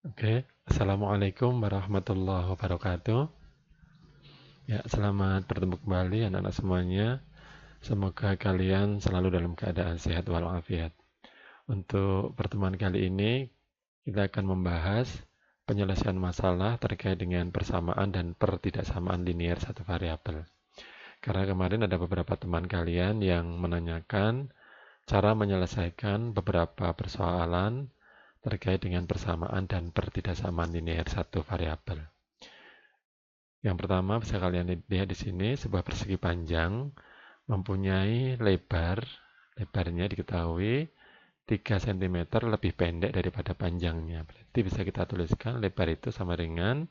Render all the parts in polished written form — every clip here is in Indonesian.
Oke, Assalamualaikum warahmatullahi wabarakatuh. Ya, selamat bertemu kembali anak-anak semuanya. Semoga kalian selalu dalam keadaan sehat walafiat. Untuk pertemuan kali ini, kita akan membahas penyelesaian masalah terkait dengan persamaan dan pertidaksamaan linear satu variabel. Karena kemarin ada beberapa teman kalian yang menanyakan cara menyelesaikan beberapa persoalan terkait dengan persamaan dan pertidaksamaan linear satu variabel. Yang pertama bisa kalian lihat di sini sebuah persegi panjang mempunyai lebarnya diketahui 3 cm lebih pendek daripada panjangnya. Berarti bisa kita tuliskan lebar itu sama dengan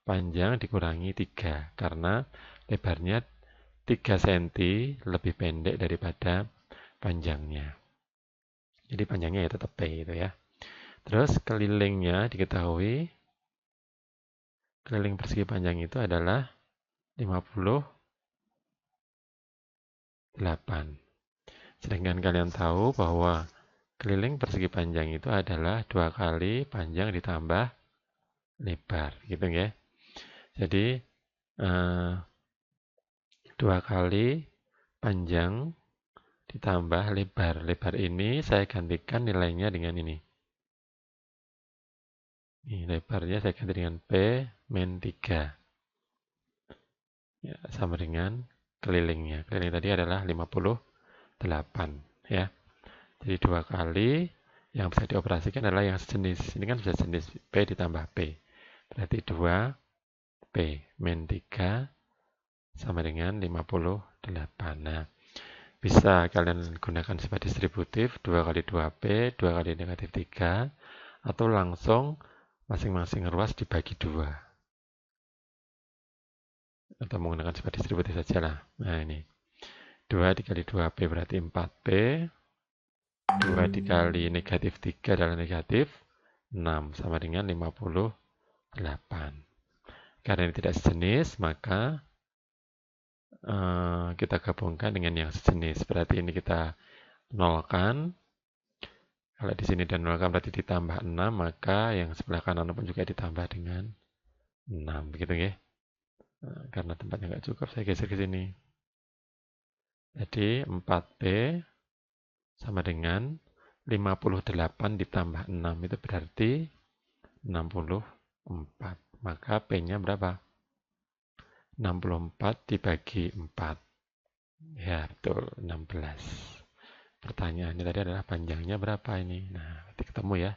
panjang dikurangi 3 karena lebarnya 3 cm lebih pendek daripada panjangnya. Jadi panjangnya ya tetap P itu ya. Terus kelilingnya diketahui keliling persegi panjang itu adalah 58. Sedangkan kalian tahu bahwa keliling persegi panjang itu adalah 2 kali panjang ditambah lebar, gitu ya. Jadi 2 kali panjang ditambah lebar. Lebar ini saya gantikan nilainya dengan ini. Ini lebarnya saya ganti dengan P min 3. Ya, sama dengan kelilingnya. Keliling tadi adalah 58, ya. Jadi 2 kali yang bisa dioperasikan adalah yang sejenis. Ini kan sudah sejenis P ditambah P. Berarti 2P min 3 sama dengan 58. Nah, bisa kalian gunakan sifat distributif 2 kali 2P, 2 kali negatif 3, atau langsung masing-masing ruas dibagi 2. Atau menggunakan sifat distributif saja lah. Nah, ini. 2 dikali 2P berarti 4P. 2 dikali negatif 3 adalah negatif 6 sama dengan 58. Karena ini tidak sejenis, maka kita gabungkan dengan yang sejenis. Berarti ini kita nolkan. Kalau di sini dan nolkan berarti ditambah 6, maka yang sebelah kanan pun juga ditambah dengan 6. Begitu ya. Karena tempatnya nggak cukup, saya geser ke sini. Jadi 4P sama dengan 58 ditambah 6. Itu berarti 64. Maka P-nya berapa? 64 dibagi 4. Ya, betul. 16. Pertanyaannya tadi adalah panjangnya berapa ini? Nah, nanti ketemu ya.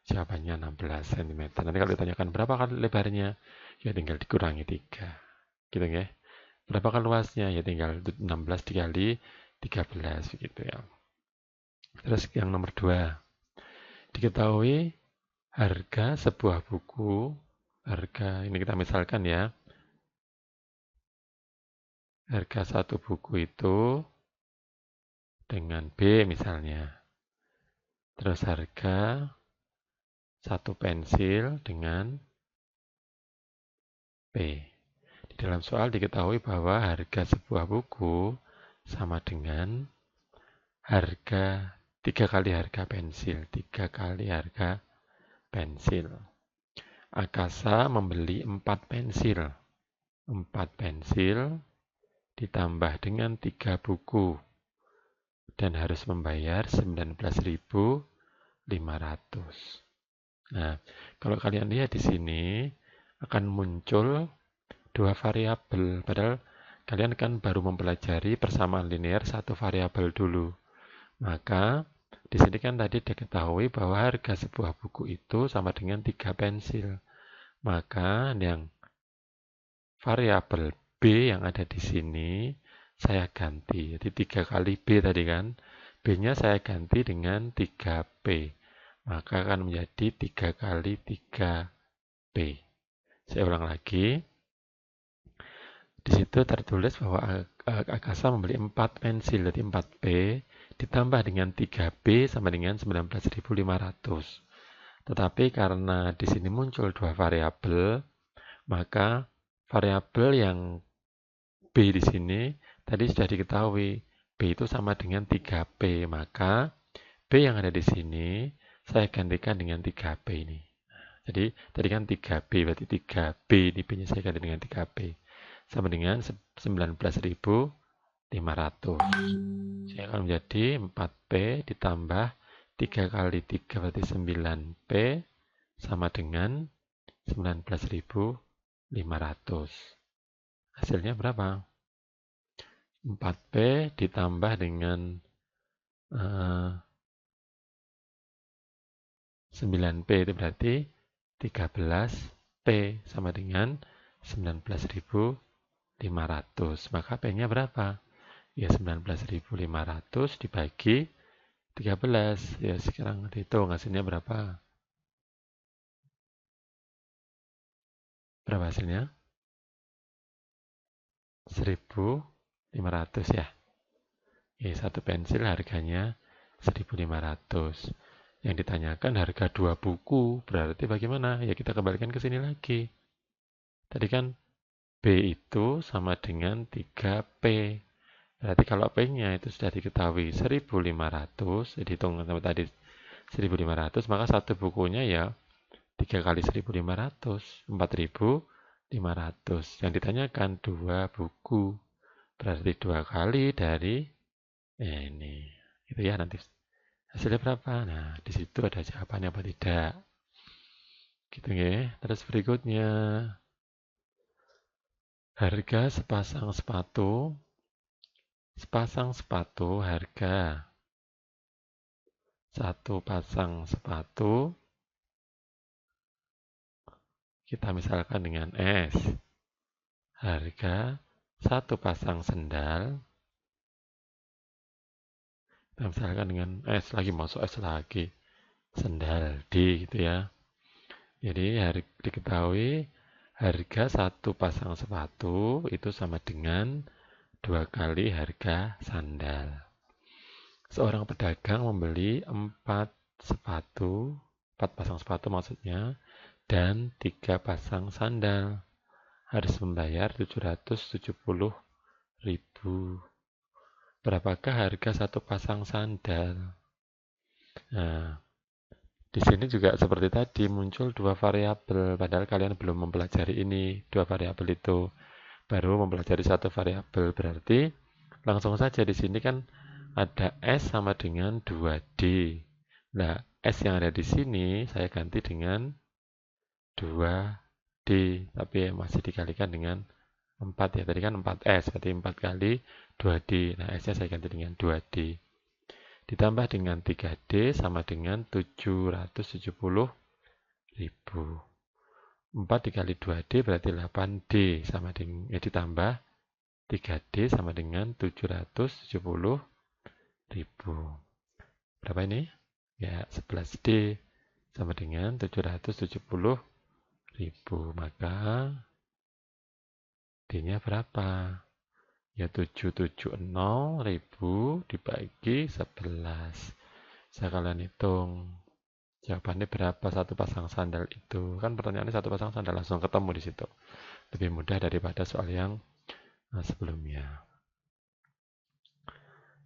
Jawabannya 16 cm. Nanti kalau ditanyakan berapa kali lebarnya, ya tinggal dikurangi 3. Gitu ya. Berapa kali luasnya? Ya tinggal 16 dikali 13 gitu ya. Terus yang nomor 2. Diketahui harga sebuah buku, harga ini kita misalkan ya. Harga satu buku itu dengan B misalnya. Terus harga satu pensil dengan P. Di dalam soal diketahui bahwa harga sebuah buku sama dengan harga 3 kali harga pensil. 3 kali harga pensil. Akasa membeli 4 pensil. 4 pensil ditambah dengan 3 buku. Dan harus membayar 19.500. Nah, kalau kalian lihat di sini akan muncul 2 variabel. Padahal kalian kan baru mempelajari persamaan linear satu variabel dulu. Maka di sini kan tadi diketahui bahwa harga sebuah buku itu sama dengan 3 pensil. Maka yang variabel B yang ada di sini saya ganti. Jadi 3 kali B tadi kan. B-nya saya ganti dengan 3P. Maka akan menjadi 3 kali 3P. Saya ulang lagi. Di situ tertulis bahwa Akasa membeli 4 pensil, jadi 4P ditambah dengan 3B sama dengan 19.500. Tetapi karena di sini muncul 2 variabel, maka variabel yang B di sini tadi sudah diketahui. B itu sama dengan 3P, maka B yang ada di sini saya gantikan dengan 3P ini. Jadi tadi kan 3B, berarti 3B ini B-nya saya ganti dengan 3B. Sama dengan 19.500. Saya akan menjadi 4P ditambah 3 kali 3 berarti 9P sama dengan 19.500. Hasilnya berapa? 4P ditambah dengan 9P itu berarti 13P sama dengan 19.500. Maka P-nya berapa? Ya 19.500 dibagi 13. Ya sekarang dihitung hasilnya berapa? Berapa hasilnya? 1.500 ya. Ya, satu pensil harganya 1.500. Yang ditanyakan harga 2 buku, berarti bagaimana? Ya kita kembalikan ke sini lagi. Tadi kan B itu sama dengan 3P. Berarti kalau P-nya itu sudah diketahui 1.500, dihitung sama tadi 1.500, maka satu bukunya ya 3 kali 1.500, 4.500. Yang ditanyakan 2 buku, berarti 2 kali dari ini. Itu ya nanti hasilnya berapa? Nah, di situ ada jawabannya apa tidak. Gitu ya. Terus berikutnya, harga sepasang sepatu harga satu pasang sepatu kita misalkan dengan S. Harga satu pasang sendal kita misalkan dengan S lagi, masuk S lagi, sendal D gitu ya. Jadi diketahui harga satu pasang sepatu itu sama dengan 2 kali harga sandal. Seorang pedagang membeli 4 pasang sepatu maksudnya, dan 3 pasang sandal. Harus membayar 770.000. Berapakah harga satu pasang sandal? Nah, di sini juga seperti tadi muncul dua variabel, padahal kalian belum mempelajari ini. Dua variabel itu baru mempelajari satu variabel, berarti langsung saja di sini kan ada S sama dengan 2D. Nah, S yang ada di sini saya ganti dengan 2D, tapi masih dikalikan dengan 4 ya. Tadi kan 4S, berarti 4 kali 2D. Nah, S-nya saya ganti dengan 2D. Ditambah dengan 3D sama dengan 770.000. 4 dikali 2D berarti 8D sama dengan ditambah 3D sama dengan 770.000. Berapa ini? Ya, 11D sama dengan 770.000. Maka D-nya berapa? Ya 770.000 dibagi 11. Saya kalian hitung. Jawabannya berapa satu pasang sandal itu? Kan pertanyaannya satu pasang sandal, langsung ketemu di situ. Lebih mudah daripada soal yang sebelumnya.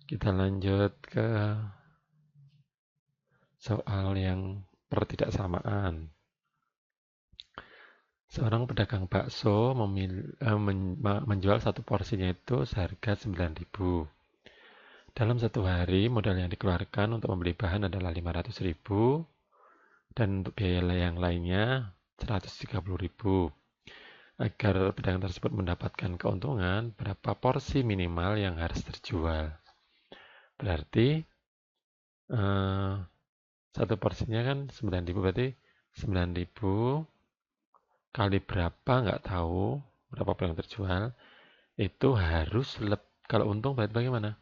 Kita lanjut ke soal yang pertidaksamaan. Seorang pedagang bakso menjual satu porsinya itu seharga 9.000. Dalam satu hari, modal yang dikeluarkan untuk membeli bahan adalah 500.000 dan untuk biaya yang lainnya 130.000. Agar pedagang tersebut mendapatkan keuntungan, berapa porsi minimal yang harus terjual? Berarti satu porsinya kan 9.000, berarti 9.000 kali berapa nggak tahu, berapa yang terjual, itu harus kalau untung berarti bagaimana?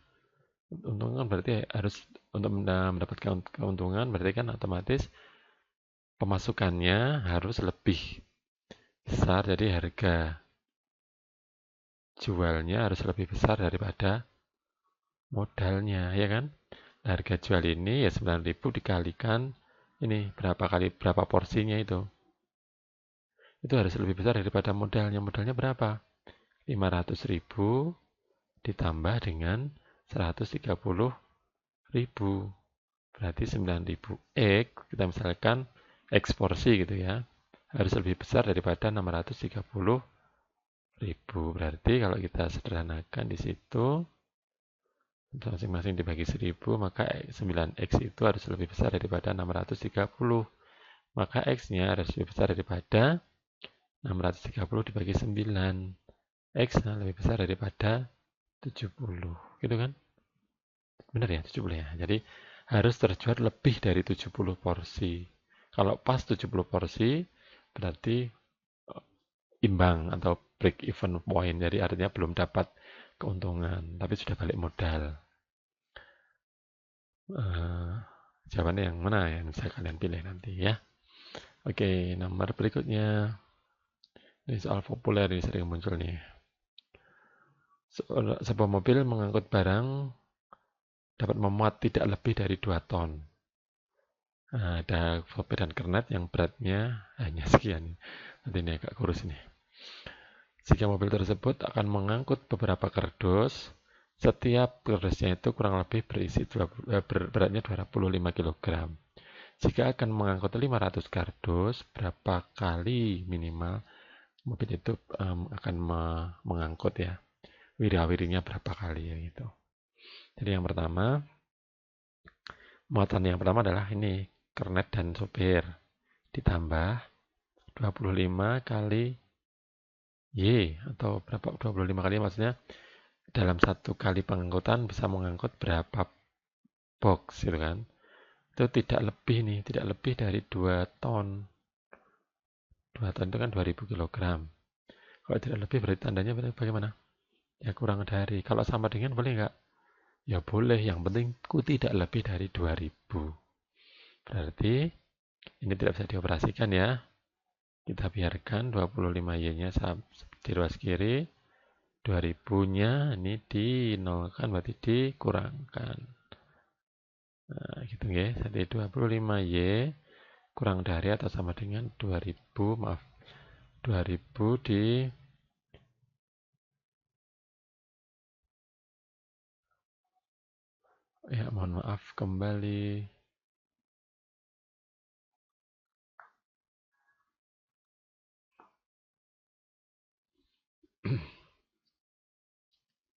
Untung kan berarti harus untuk mendapatkan keuntungan, berarti kan otomatis pemasukannya harus lebih besar, jadi harga jualnya harus lebih besar daripada modalnya, ya kan? Nah, harga jual ini ya 9.000 dikalikan ini berapa porsinya itu harus lebih besar daripada modalnya. Modalnya berapa? 500.000 ditambah dengan 130.000, berarti 9.000 X. Kita misalkan X porsi gitu ya, harus lebih besar daripada 630.000. Berarti kalau kita sederhanakan di situ, masing-masing dibagi 1000, maka 9X itu harus lebih besar daripada 630. Maka X-nya harus lebih besar daripada 630 dibagi 9. X-nya lebih besar daripada 70. Gitu kan? Benar ya, 70 ya. Jadi harus terjual lebih dari 70 porsi. Kalau pas 70 porsi, berarti imbang atau break even point. Jadi artinya belum dapat keuntungan, tapi sudah balik modal. Jawabannya yang mana yang bisa kalian pilih nanti ya. Oke, nomor berikutnya. Ini soal populer, ini sering muncul nih. Sebuah mobil mengangkut barang dapat memuat tidak lebih dari 2 ton. Nah, ada sopir dan kernet yang beratnya hanya sekian. Nanti ini agak kurus ini. Jika mobil tersebut akan mengangkut beberapa kardus, setiap kardusnya itu kurang lebih berisi beratnya 25 kg. Jika akan mengangkut 500 kardus, berapa kali minimal mobil itu akan mengangkut ya? Wira-wirinya berapa kali ya gitu. Jadi yang pertama, muatan yang pertama adalah ini, kernet dan sopir. Ditambah 25 kali Y, atau berapa, 25 kali maksudnya dalam satu kali pengangkutan bisa mengangkut berapa box gitu kan. Itu tidak lebih nih, tidak lebih dari 2 ton. 2 ton itu kan 2000 kg. Kalau tidak lebih berarti tandanya bagaimana? Ya kurang dari. Kalau sama dengan boleh nggak? Ya boleh, yang penting ku tidak lebih dari 2000. Berarti ini tidak bisa dioperasikan ya. Kita biarkan 25Y-nya di ruas kiri, 2000-nya ini dinolkan, berarti dikurangkan. Nah, gitu ya. Jadi 25Y kurang dari atau sama dengan 2000, maaf. 2000 di ya mohon maaf kembali.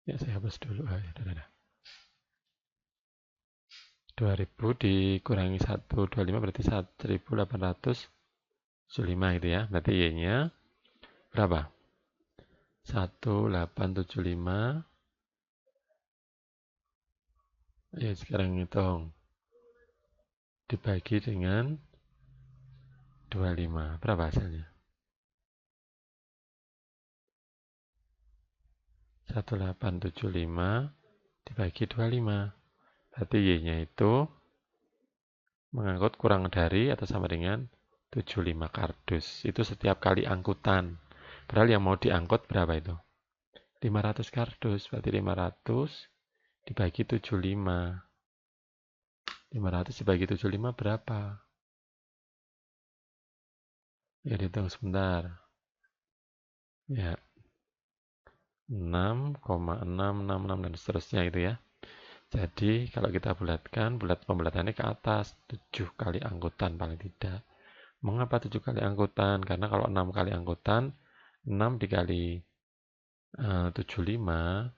Ya saya hapus dulu. Ya, udah. 2000 dikurangi 125 berarti 1875 gitu ya. Berarti Y-nya berapa? 1875. Ya sekarang hitung. Dibagi dengan 25. Berapa hasilnya? 1875 dibagi 25. Berarti Y-nya itu mengangkut kurang dari atau sama dengan 75 kardus. Itu setiap kali angkutan. Padahal yang mau diangkut berapa itu? 500 kardus. Berarti 500 dibagi 75. 500 dibagi 75 berapa? Ya dihitung sebentar. Ya, 6,666 dan seterusnya gitu ya. Jadi kalau kita bulatkan, pembulatannya ke atas 7 kali angkutan paling tidak. Mengapa 7 kali angkutan? Karena kalau 6 kali angkutan, 6 dikali 75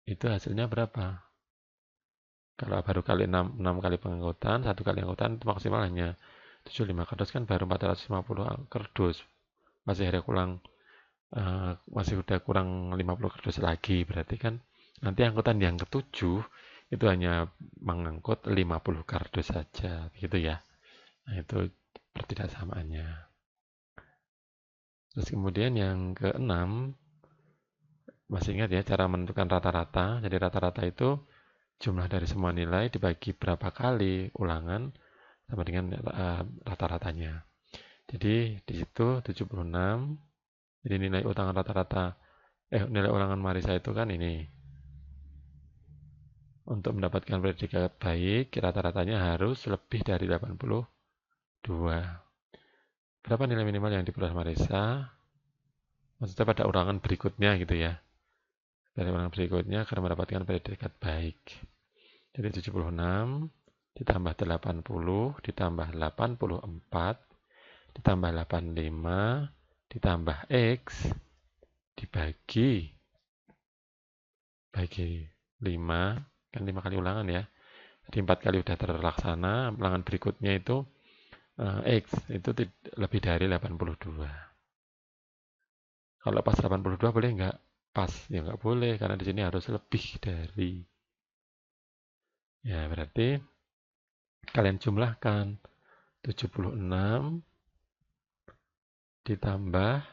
itu hasilnya berapa? Kalau baru kali 6 kali pengangkutan, 1 kali angkutan itu maksimal hanya 75 kardus, kan baru 450 kardus. Masih ada kurang, masih udah kurang 50 kardus lagi. Berarti kan nanti angkutan yang ketujuh itu hanya mengangkut 50 kardus saja, gitu ya. Nah, itu pertidaksamaannya. Terus kemudian yang keenam, masih ingat ya cara menentukan rata-rata. Jadi rata-rata itu jumlah dari semua nilai dibagi berapa kali ulangan sama dengan rata-ratanya. Jadi di situ 76. Jadi nilai ulangan rata-rata nilai ulangan Marisa itu kan ini. Untuk mendapatkan predikat baik, rata-ratanya harus lebih dari 82. Berapa nilai minimal yang diperoleh Marisa? Maksudnya pada ulangan berikutnya gitu ya. Dari ulangan berikutnya karena mendapatkan predikat baik. Jadi 76 ditambah 80, ditambah 84, ditambah 85, ditambah X, dibagi 5, kan 5 kali ulangan ya. Jadi 4 kali udah terlaksana, ulangan berikutnya itu X, itu lebih dari 82. Kalau pas 82 boleh nggak? Pas, ya nggak boleh, karena di sini harus lebih dari. Ya, berarti kalian jumlahkan 76 ditambah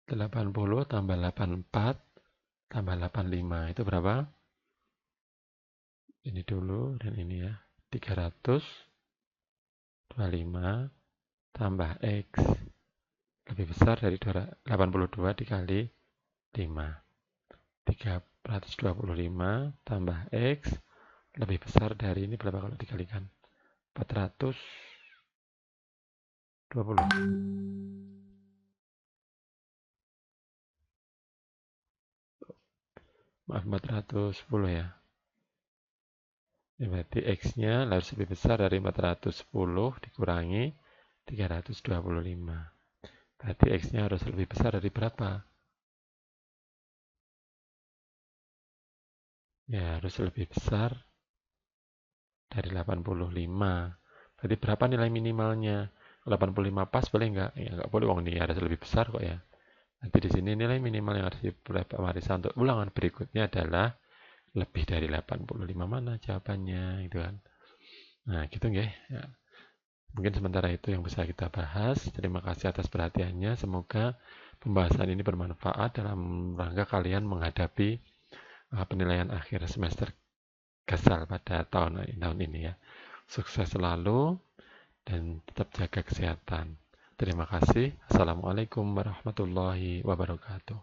80 tambah 84 tambah 85. Itu berapa? Ini dulu dan ini ya. 325 tambah X lebih besar dari 82 dikali 5. 325 tambah X lebih besar dari ini berapa kalau dikalikan? 420. Maaf, 410 ya. Ya, berarti X-nya harus lebih besar dari 410 dikurangi 325. Berarti X-nya harus lebih besar dari berapa? Ya, harus lebih besar dari 85. Berarti berapa nilai minimalnya? 85 pas boleh nggak? Ya, nggak boleh, wong ini harus lebih besar kok ya. Nanti di sini nilai minimal yang harus diperoleh Pak Marisa untuk ulangan berikutnya adalah lebih dari 85. Mana jawabannya, gitu kan. Nah, gitu nggih. Ya. Mungkin sementara itu yang bisa kita bahas. Terima kasih atas perhatiannya. Semoga pembahasan ini bermanfaat dalam rangka kalian menghadapi penilaian akhir semester Gasal pada tahun ini ya. Sukses selalu dan tetap jaga kesehatan. Terima kasih. Assalamualaikum warahmatullahi wabarakatuh.